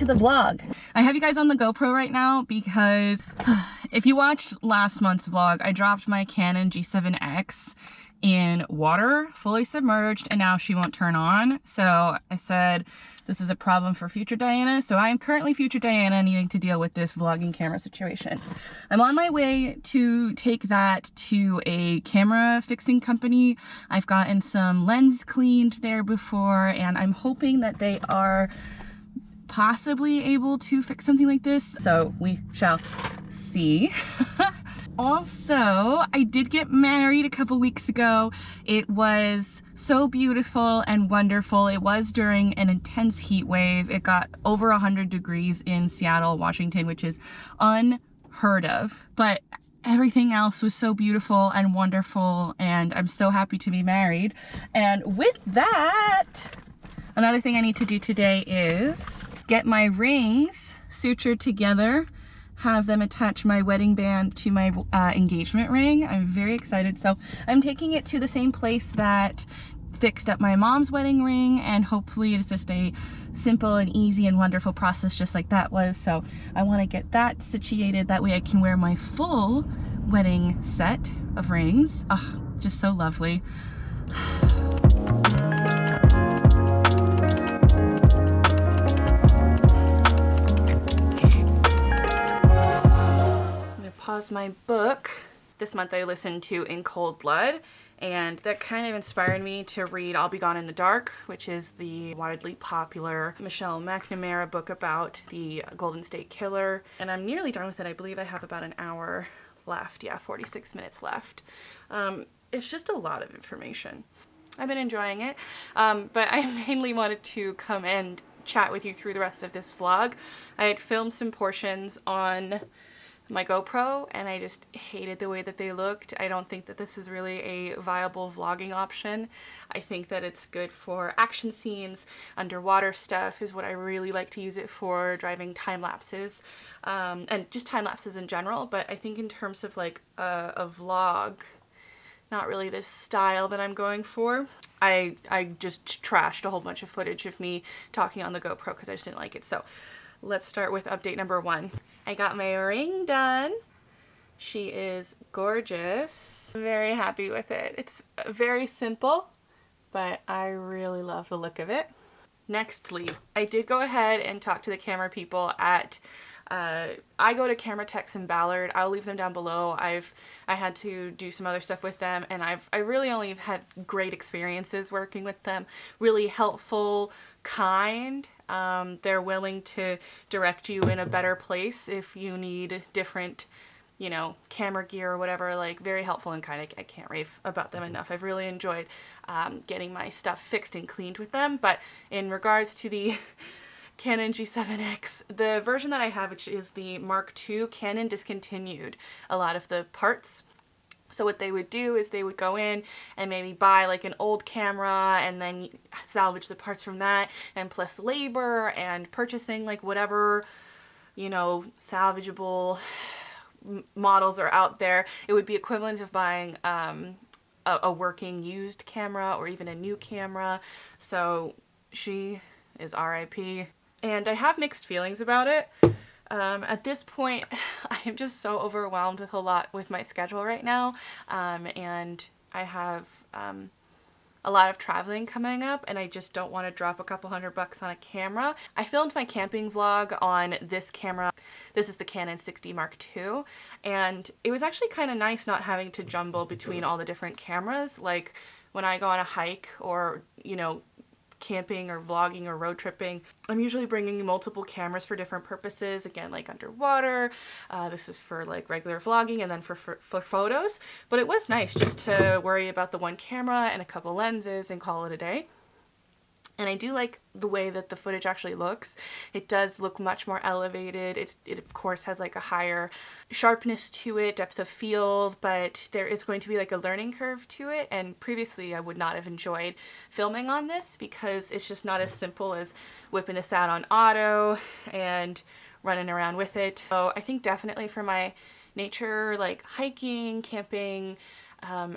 to the vlog. I have you guys on the GoPro right now because if you watched last month's vlog, I dropped my Canon G7X in water, fully submerged, and now she won't turn on. So I said, this is a problem for future Diana. So I am currently future Diana needing to deal with this vlogging camera situation. I'm on my way to take that to a camera fixing company. I've gotten some lens cleaned there before, and I'm hoping that they are possibly able to fix something like this. So we shall see. Also, I did get married a couple weeks ago. It was so beautiful and wonderful. It was during an intense heat wave. It got over 100 degrees in Seattle, Washington, which is unheard of. But everything else was so beautiful and wonderful, and I'm so happy to be married. And with that, another thing I need to do today is get my rings sutured together, have them attach my wedding band to my engagement ring. I'm very excited. So I'm taking it to the same place that fixed up my mom's wedding ring, and hopefully it's just a simple and easy and wonderful process just like that was. So I want to get that situated, that way I can wear my full wedding set of rings. Oh, just so lovely. Pause my book. This month I listened to In Cold Blood, and that kind of inspired me to read I'll Be Gone in the Dark, which is the widely popular Michelle McNamara book about the Golden State Killer. And I'm nearly done with it. I believe I have about an hour left. Yeah, 46 minutes left. It's just a lot of information. I've been enjoying it, but I mainly wanted to come and chat with you through the rest of this vlog. I had filmed some portions on my GoPro, and I just hated the way that they looked. I don't think that this is really a viable vlogging option. I think that it's good for action scenes, underwater stuff is what I really like to use it for, driving time lapses, and just time lapses in general. But I think in terms of like a vlog, not really this style that I'm going for. I just trashed a whole bunch of footage of me talking on the GoPro because I just didn't like it. So let's start with update number 1. I got my ring done. She is gorgeous. I'm very happy with it. It's very simple, but I really love the look of it. Nextly, I did go ahead and talk to the camera people at I go to Camera Techs in Ballard. I'll leave them down below. I had to do some other stuff with them, and I really only have had great experiences working with them. Really helpful, kind. They're willing to direct you in a better place if you need different, you know, camera gear or whatever. Like, very helpful and kind. I can't rave about them enough. I've really enjoyed getting my stuff fixed and cleaned with them. But in regards to the Canon G7X, the version that I have, which is the Mark II, Canon discontinued a lot of the parts. So what they would do is they would go in and maybe buy like an old camera and then salvage the parts from that, and plus labor and purchasing like whatever, you know, salvageable models are out there. It would be equivalent of buying a working used camera or even a new camera. So she is RIP. And I have mixed feelings about it. At this point, I am just so overwhelmed with a lot with my schedule right now, and I have a lot of traveling coming up, and I just don't want to drop a couple $100 on a camera. I filmed my camping vlog on this camera. This is the Canon 60 Mark II, and it was actually kind of nice not having to jumble between all the different cameras. Like when I go on a hike or, you know, camping or vlogging or road tripping, I'm usually bringing multiple cameras for different purposes. Again, like underwater, this is for like regular vlogging, and then for photos. But it was nice just to worry about the one camera and a couple lenses and call it a day. And I do like the way that the footage actually looks. It does look much more elevated. It of course has like a higher sharpness to it, depth of field, but there is going to be like a learning curve to it. And previously I would not have enjoyed filming on this because it's just not as simple as whipping this out on auto and running around with it. So I think definitely for my nature, like hiking, camping,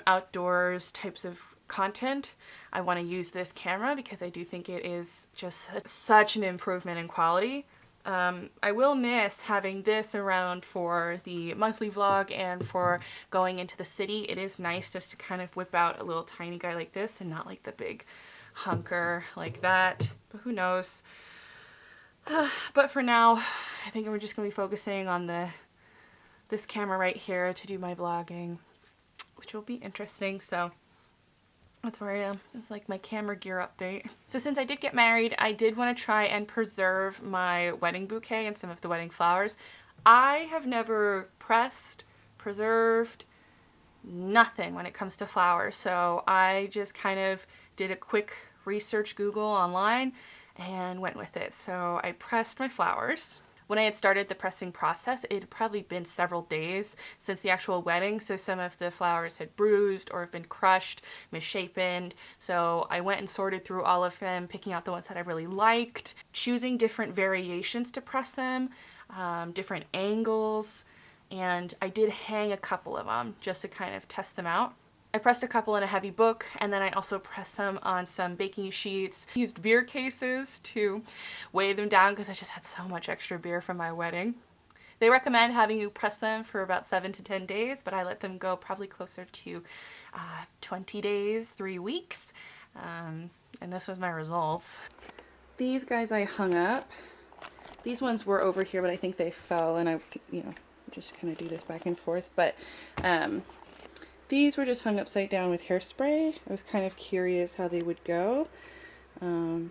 outdoors types of content, I want to use this camera because I do think it is just such an improvement in quality. I will miss having this around for the monthly vlog and for going into the city. It is nice just to kind of whip out a little tiny guy like this and not like the big hunker like that. But who knows? But for now, I think we're just going to be focusing on this camera right here to do my vlogging, which will be interesting. So that's where I am. It's like my camera gear update. So since I did get married, I did want to try and preserve my wedding bouquet and some of the wedding flowers. I have never pressed, preserved, nothing when it comes to flowers. So I just kind of did a quick research Google online and went with it. So I pressed my flowers. When I had started the pressing process, it had probably been several days since the actual wedding, so some of the flowers had bruised or have been crushed, misshapen. So I went and sorted through all of them, picking out the ones that I really liked, choosing different variations to press them, different angles, and I did hang a couple of them just to kind of test them out. I pressed a couple in a heavy book, and then I also pressed some on some baking sheets. I used beer cases to weigh them down because I just had so much extra beer from my wedding. They recommend having you press them for about 7 to 10 days, but I let them go probably closer to 20 days, 3 weeks. And this was my results. These guys I hung up. These ones were over here, but I think they fell, and I, just kind of do this back and forth. But these were just hung upside down with hairspray. I was kind of curious how they would go. But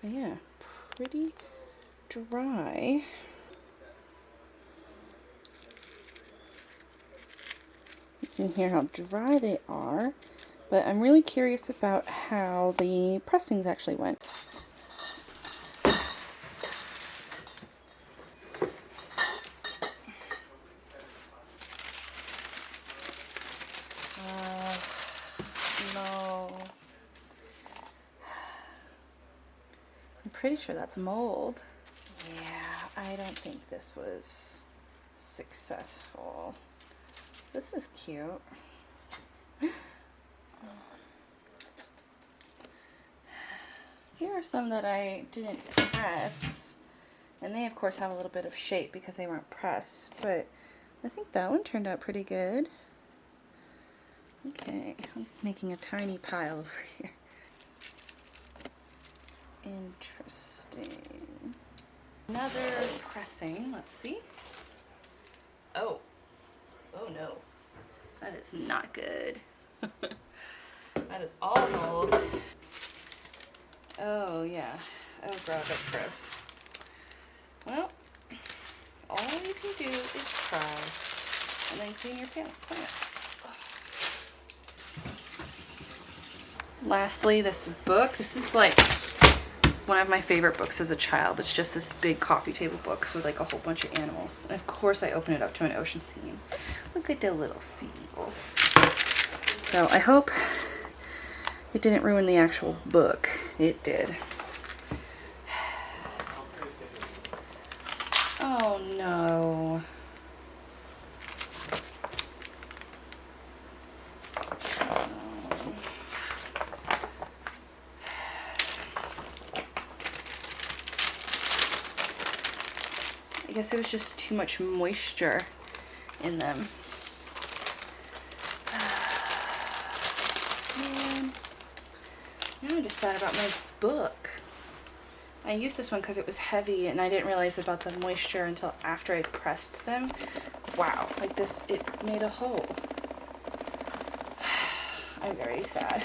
yeah, pretty dry. You can hear how dry they are, but I'm really curious about how the pressings actually went. No. I'm pretty sure that's mold. Yeah, I don't think this was successful. This is cute. Here are some that I didn't press, and they of course have a little bit of shape because they weren't pressed, but I think that one turned out pretty good. Okay, I'm making a tiny pile over here. Interesting. Another pressing, let's see. Oh no, that is not good. That is all mold. Oh yeah, oh god, that's gross. Well, all you can do is try and then clean your plants. Lastly, this book. This is like one of my favorite books as a child. It's just this big coffee table book with like a whole bunch of animals. And of course I open it up to an ocean scene. Look at the little seagull. So I hope it didn't ruin the actual book. It did. Oh no. I guess it was just too much moisture in them. Man, now I'm just sad about my book. I used this one because it was heavy and I didn't realize about the moisture until after I pressed them. Wow, like this, it made a hole. I'm very sad.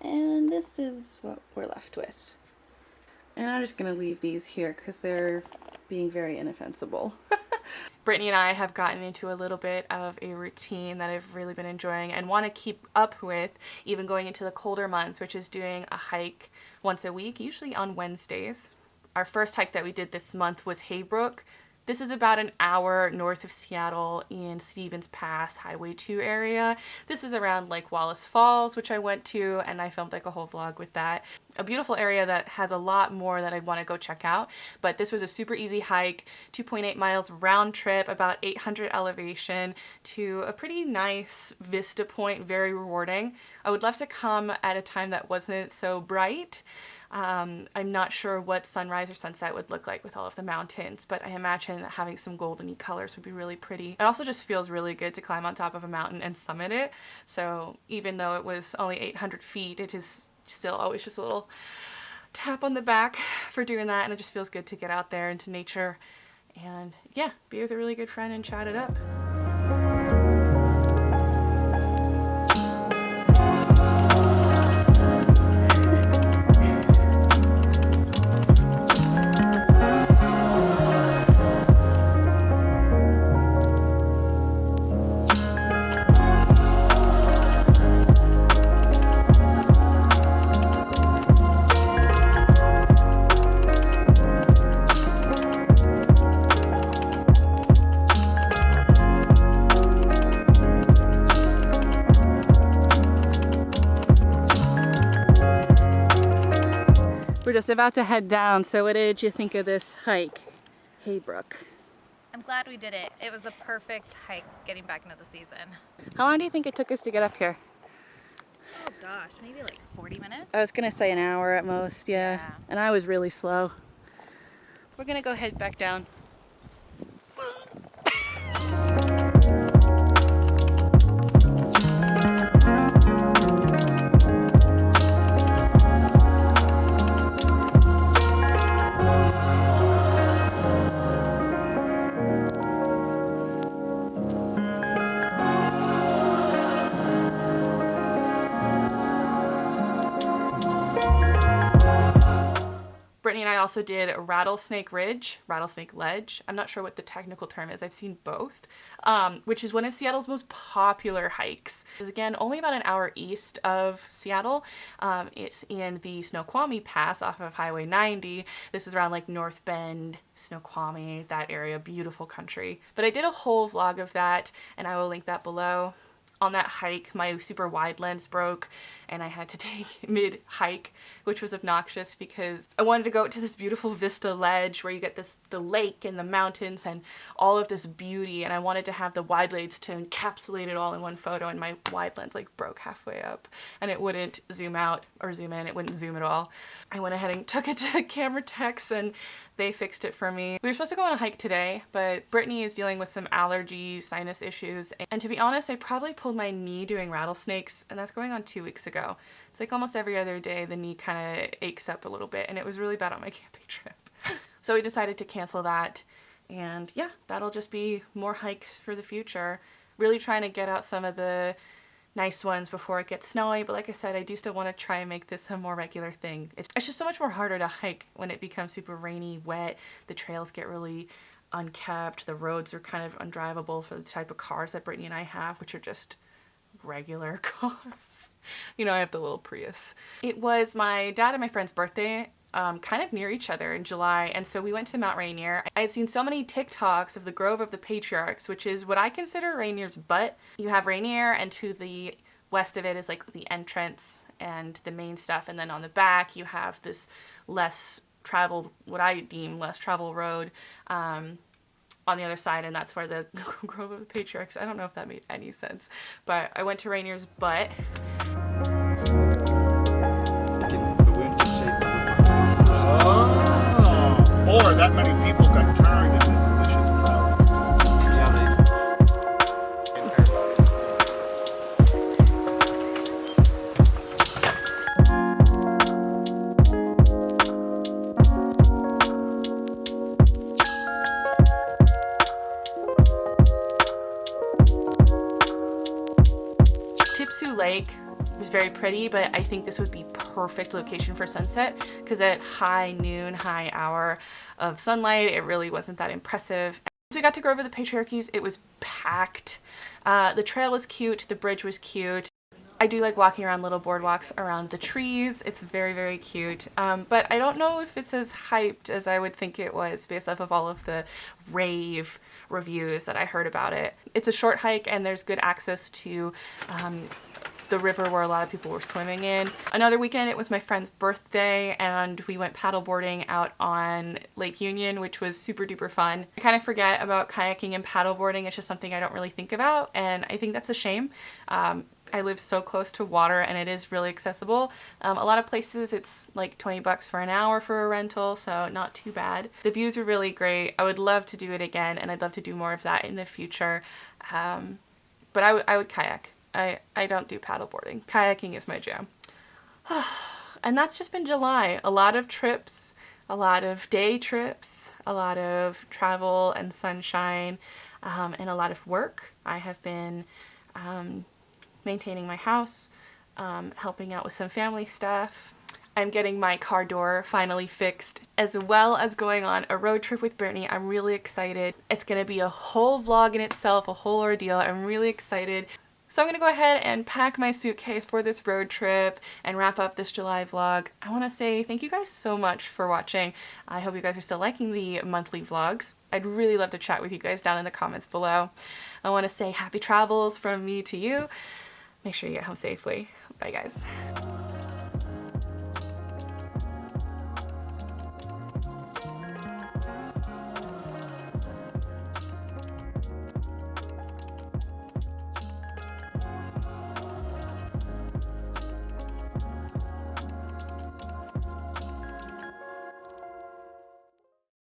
And this is what we're left with. And I'm just gonna leave these here because they're being very inoffensive. Brittany and I have gotten into a little bit of a routine that I've really been enjoying and want to keep up with, even going into the colder months, which is doing a hike once a week, usually on Wednesdays. Our first hike that we did this month was Heybrook. This is about an hour north of Seattle in Stevens Pass, Highway 2 area. This is around Lake Wallace Falls, which I went to, and I filmed like a whole vlog with that. A beautiful area that has a lot more that I'd want to go check out, but this was a super easy hike, 2.8 miles round trip, about 800 elevation to a pretty nice vista point, very rewarding. I would love to come at a time that wasn't so bright, I'm not sure what sunrise or sunset would look like with all of the mountains, but I imagine that having some goldeny colors would be really pretty. It also just feels really good to climb on top of a mountain and summit it. So even though it was only 800 feet, it is still always just a little tap on the back for doing that, and it just feels good to get out there into nature and yeah, be with a really good friend and chat it up. We're just about to head down, so what did you think of this hike? Heybrook. I'm glad we did it. It was a perfect hike getting back into the season. How long do you think it took us to get up here? Oh gosh, maybe like 40 minutes? I was gonna say an hour at most, yeah. And I was really slow. We're gonna go head back down. Brittany and I also did Rattlesnake Ridge, Rattlesnake Ledge. I'm not sure what the technical term is. I've seen both, which is one of Seattle's most popular hikes. It's again only about an hour east of Seattle. It's in the Snoqualmie Pass off of Highway 90. This is around like North Bend, Snoqualmie, that area, beautiful country. But I did a whole vlog of that and I will link that below. On that hike, my super wide lens broke and I had to take mid-hike, which was obnoxious because I wanted to go to this beautiful vista ledge where you get the lake and the mountains and all of this beauty, and I wanted to have the wide lens to encapsulate it all in one photo, and my wide lens like broke halfway up and it wouldn't zoom out or zoom in, it wouldn't zoom at all. I went ahead and took it to Camera Techs and they fixed it for me. We were supposed to go on a hike today, but Brittany is dealing with some allergies, sinus issues, and to be honest, I probably pulled my knee doing rattlesnakes, and that's going on 2 weeks ago. It's like almost every other day the knee kind of aches up a little bit, and it was really bad on my camping trip. So we decided to cancel that, and yeah, that'll just be more hikes for the future. Really trying to get out some of the nice ones before it gets snowy, but like I said, I do still want to try and make this a more regular thing. It's just so much more harder to hike when it becomes super rainy, wet, the trails get really unkept, the roads are kind of undrivable for the type of cars that Brittany and I have, which are just regular cars. You know, I have the little Prius. It was my dad and my friend's birthday, kind of near each other in July, and so we went to Mount Rainier. I had seen so many TikToks of the Grove of the Patriarchs, which is what I consider Rainier's butt. You have Rainier, and to the west of it is like the entrance and the main stuff, and then on the back you have this less traveled, what I deem less traveled road on the other side, and that's where the Grove of the Patriarchs, I don't know if that made any sense, but I went to Rainier's butt. Or that many people got turned into delicious blouses. Tipsu Lake was very pretty, but I think this would be perfect location for sunset because at high noon, high hour of sunlight, it really wasn't that impressive. So we got to Grove of the Patriarchies. It was packed. The trail was cute. The bridge was cute. I do like walking around little boardwalks around the trees. It's very, very cute. But I don't know if it's as hyped as I would think it was based off of all of the rave reviews that I heard about it. It's a short hike and there's good access to the river where a lot of people were swimming in. Another weekend, it was my friend's birthday and we went paddleboarding out on Lake Union, which was super duper fun. I kind of forget about kayaking and paddleboarding. It's just something I don't really think about, and I think that's a shame. I live so close to water and it is really accessible. A lot of places it's like 20 bucks for an hour for a rental, so not too bad. The views are really great. I would love to do it again, and I'd love to do more of that in the future. But I would kayak. I don't do paddleboarding. Kayaking is my jam. And that's just been July. A lot of trips, a lot of day trips, a lot of travel and sunshine, and a lot of work. I have been maintaining my house, helping out with some family stuff. I'm getting my car door finally fixed, as well as going on a road trip with Brittany. I'm really excited. It's gonna be a whole vlog in itself, a whole ordeal. I'm really excited. So I'm gonna go ahead and pack my suitcase for this road trip and wrap up this July vlog. I wanna say thank you guys so much for watching. I hope you guys are still liking the monthly vlogs. I'd really love to chat with you guys down in the comments below. I wanna say happy travels from me to you. Make sure you get home safely. Bye guys.